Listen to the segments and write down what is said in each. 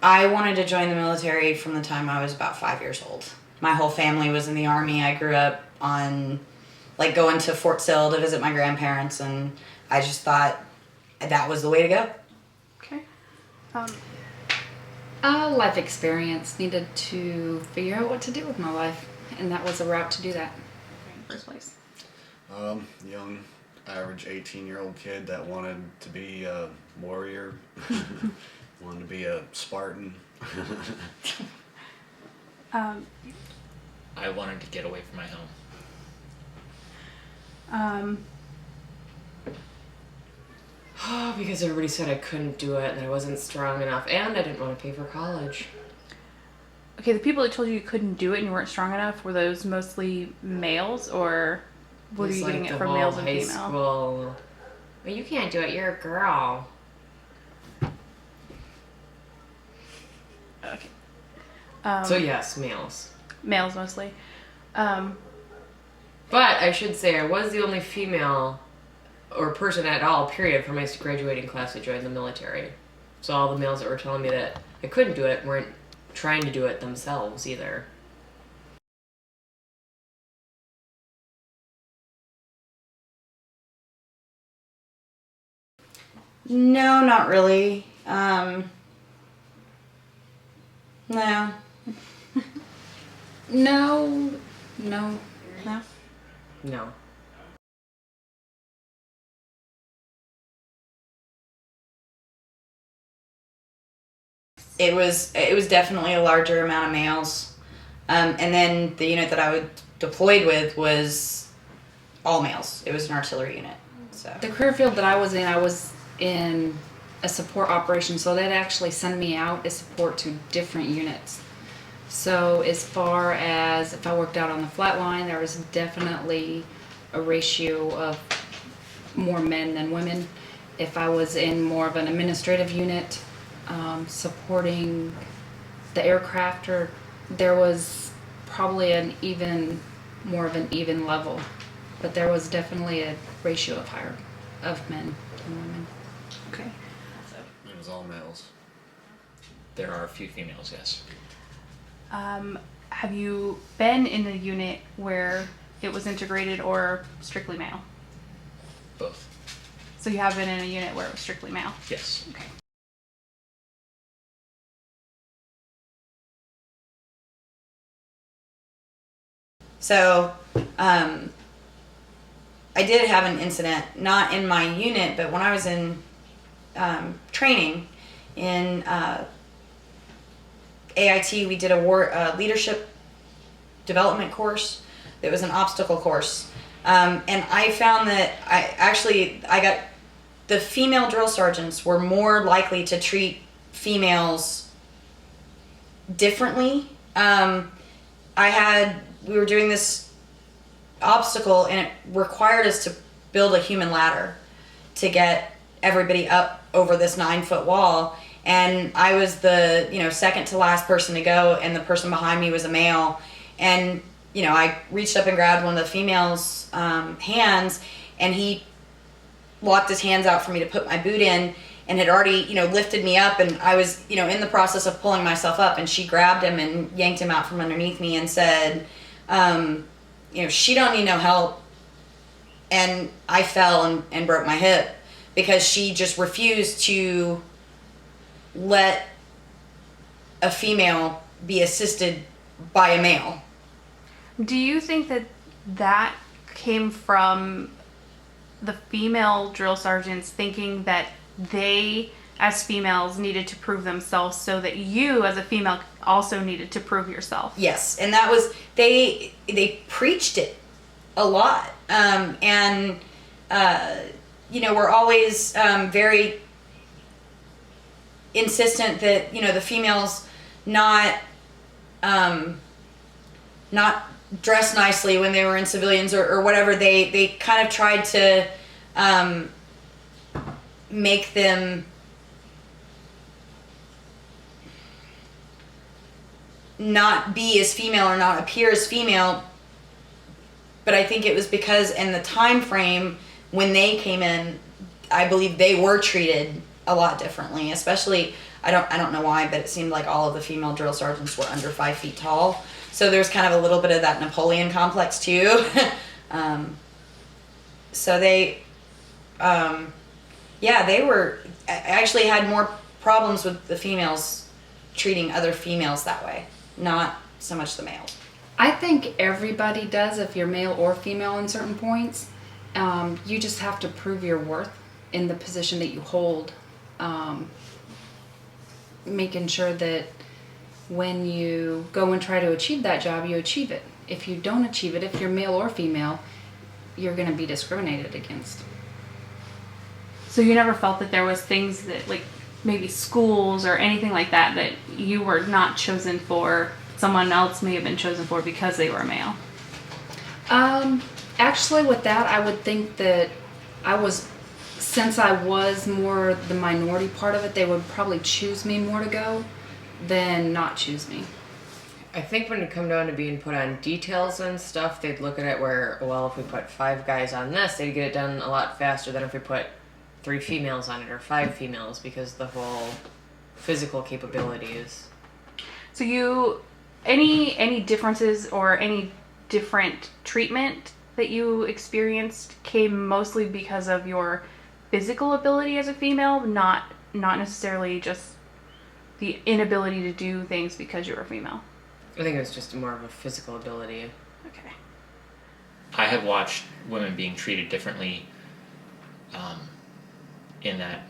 I wanted to join the military from the time I was about 5 years old. My whole family was in the Army. I grew up on, like, going to Fort Sill to visit my grandparents, and I just thought that was the way to go. Okay. Life experience. Needed to figure out what to do with my life, and that was a route to do that. First place. Young, average 18-year-old kid that wanted to be a warrior, wanted to be a Spartan. I wanted to get away from my home. Because everybody said I couldn't do it, that I wasn't strong enough, and I didn't want to pay for college. Okay, the people that told you couldn't do it and you weren't strong enough, were those mostly males, or were you getting it from males and high female? School. Well, you can't do it. You're a girl. Okay. So yes, males. Males mostly. But I should say I was the only female or person at all, period, from my graduating class that joined the military. So all the males that were telling me that I couldn't do it weren't trying to do it themselves either. No, not really. No. No. No? No. It was definitely a larger amount of males. And then the unit that I was deployed with was all males. It was an artillery unit. So The career field that I was in a support operation, so they'd actually send me out as support to different units. So as far as if I worked out on the flat line, there was definitely a ratio of more men than women. If I was in more of an administrative unit, supporting the aircraft, or there was probably more of an even level, but there was definitely a ratio of men than women. Okay. It was all males. There are a few females, yes. Have you been in a unit where it was integrated or strictly male? Both. So you have been in a unit where it was strictly male? Yes. Okay. So, I did have an incident, not in my unit, but when I was in training in AIT, we did a leadership development course. It was an obstacle course. And I found that the female drill sergeants were more likely to treat females differently. We were doing this obstacle, and it required us to build a human ladder to get everybody up over this 9-foot wall. And I was the, second to last person to go, and the person behind me was a male. And, I reached up and grabbed one of the female's hands, and he locked his hands out for me to put my boot in, and had already, lifted me up, and I was, in the process of pulling myself up, and she grabbed him and yanked him out from underneath me and said, she don't need no help. And I fell and broke my hip because she just refused to let a female be assisted by a male. Do you think that came from the female drill sergeants thinking that they, as females, needed to prove themselves, so that you, as a female, also needed to prove yourself? Yes, and that was, they preached it a lot. We're always very insistent that, the females not dress nicely when they were in civilians or whatever. They kind of tried to make them not be as female or not appear as female. But I think it was because in the time frame when they came in, I believe they were treated a lot differently. Especially, I don't know why, but it seemed like all of the female drill sergeants were under 5 feet tall. So there's kind of a little bit of that Napoleon complex too. So they, they were actually had more problems with the females treating other females that way, not so much the males. I think everybody does if you're male or female in certain points. You just have to prove your worth in the position that you hold. Making sure that when you go and try to achieve that job, you achieve it. If you don't achieve it, if you're male or female, you're going to be discriminated against. So you never felt that there was things that, like maybe schools or anything like that, that you were not chosen for, someone else may have been chosen for because they were male? Actually, with that, I would think that since I was more the minority part of it, they would probably choose me more to go than not choose me. I think when it come down to being put on details and stuff, they'd look at it where, well, if we put 5 guys on this, they'd get it done a lot faster than if we put 3 females on it or 5 females, because the whole physical capabilities. So you, any differences or any different treatment that you experienced came mostly because of your physical ability as a female, not necessarily just the inability to do things because you're a female? I think it was just more of a physical ability. Okay. I have watched women being treated differently in that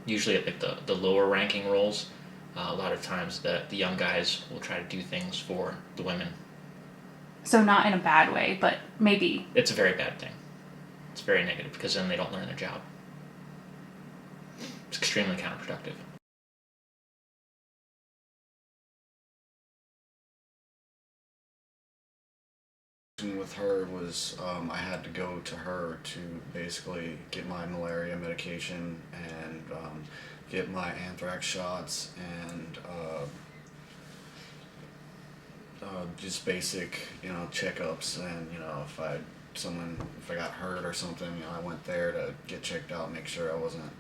usually at like the lower ranking roles, a lot of times the young guys will try to do things for the women. So not in a bad way, but maybe. It's a very bad thing. It's very negative because then they don't learn their job. It's extremely counterproductive. With her was I had to go to her to basically get my malaria medication and get my anthrax shots and just basic checkups, and if I got hurt or something, I went there to get checked out, make sure I wasn't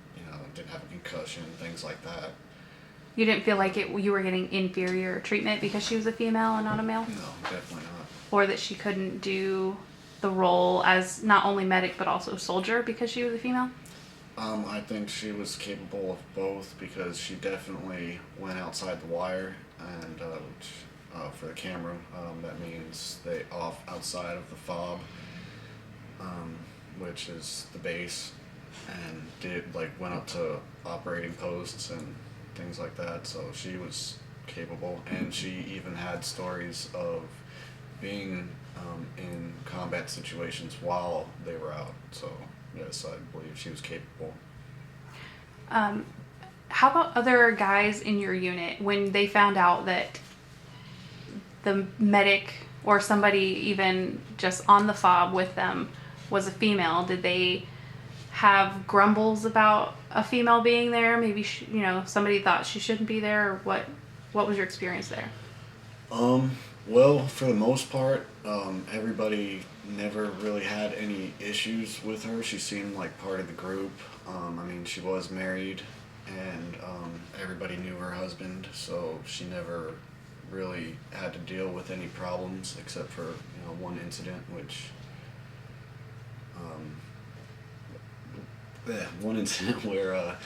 didn't have a concussion, things like that. You didn't feel like you were getting inferior treatment because she was a female and not a male? No, definitely not. Or that she couldn't do the role as not only medic but also soldier because she was a female? I think she was capable of both, because she definitely went outside the wire, and for the camera, that means outside of the fob, which is the base, and went up to operating posts and things like that. So she was capable, and she even had stories of being in combat situations while they were out. So yes, I believe she was capable. How about other guys in your unit, when they found out that the medic or somebody even just on the fob with them was a female? Did they have grumbles about a female being there? Maybe somebody thought she shouldn't be there, or what was your experience there? Well, for the most part, everybody never really had any issues with her. She seemed like part of the group. She was married, and everybody knew her husband, so she never really had to deal with any problems except for one incident, where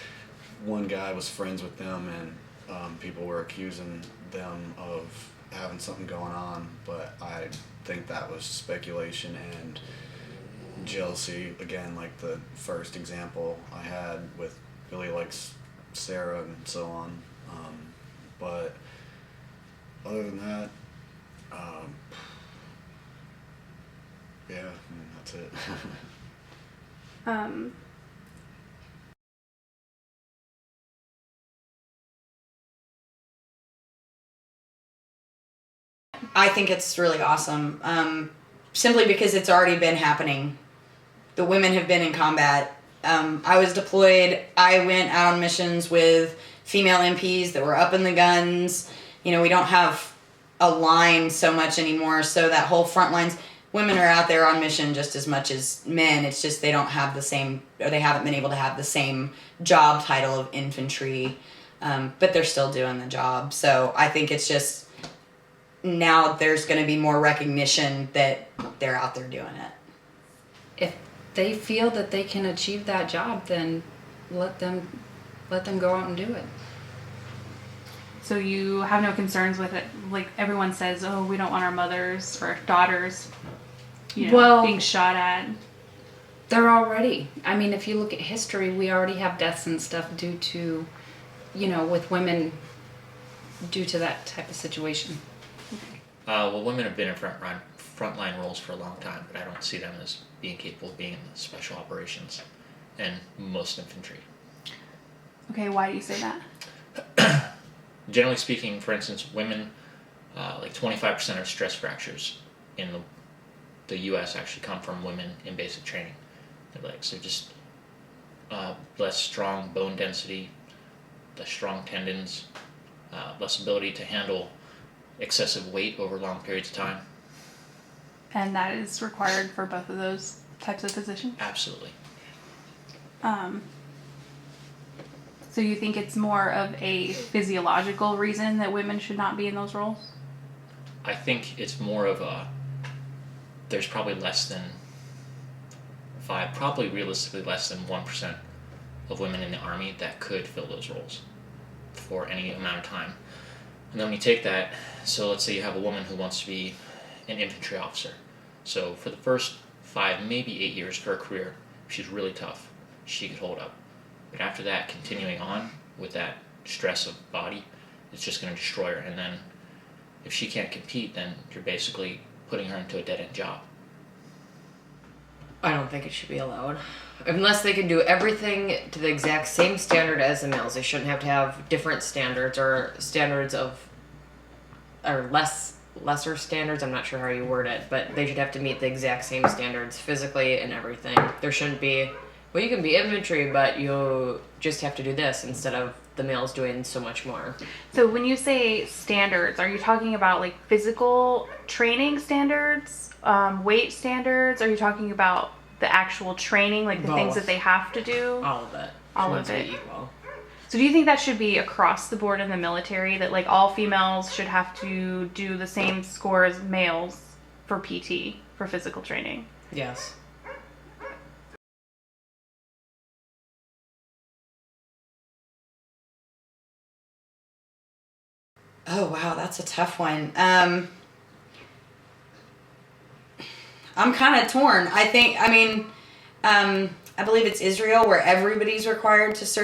one guy was friends with them, and people were accusing them of having something going on, but I think that was speculation and jealousy, again, like the first example I had with Billy likes Sarah and so on. But other than that, that's it. I think it's really awesome, simply because it's already been happening. The women have been in combat. I was deployed. I went out on missions with female MPs that were up in the guns. We don't have a line so much anymore, so that whole front lines, women are out there on mission just as much as men. It's just they don't have the same, or they haven't been able to have the same job title of infantry. but they're still doing the job. So I think it's just now there's going to be more recognition that they're out there doing it. If they feel that they can achieve that job, then let them go out and do it. So you have no concerns with it? Like everyone says, oh, we don't want our mothers or daughters, being shot at. They're already. I mean, if you look at history, we already have deaths and stuff due to, with women due to that type of situation. Well, women have been in frontline roles for a long time, but I don't see them as being capable of being in the special operations and most infantry. Okay, why do you say that? Generally speaking, for instance, women, like 25% of stress fractures in the U.S. actually come from women in basic training. Their legs, they're just less strong bone density, less strong tendons, less ability to handle excessive weight over long periods of time. And that is required for both of those types of positions? Absolutely. So you think it's more of a physiological reason that women should not be in those roles? I think it's more of there's probably probably realistically less than 1% of women in the Army that could fill those roles for any amount of time. And then when you take that, so let's say you have a woman who wants to be an infantry officer. So for the first 5, maybe 8 years of her career, she's really tough. She could hold up. But after that, continuing on with that stress of body, it's just going to destroy her. And then if she can't compete, then you're basically putting her into a dead-end job. I don't think it should be allowed. Unless they can do everything to the exact same standard as the males. They shouldn't have to have different standards or standards or lesser standards. I'm not sure how you word it, but they should have to meet the exact same standards physically and everything. There shouldn't be, well, you can be infantry, but you just have to do this instead of the males doing so much more. So when you say standards, are you talking about like physical training standards, weight standards? Are you talking about the actual training, like the things that they have to do? All of it. All of it. Equal. So do you think that should be across the board in the military, that like all females should have to do the same score as males for PT, for physical training? Yes. Oh wow, that's a tough one. I'm kind of torn. I believe it's Israel where everybody's required to serve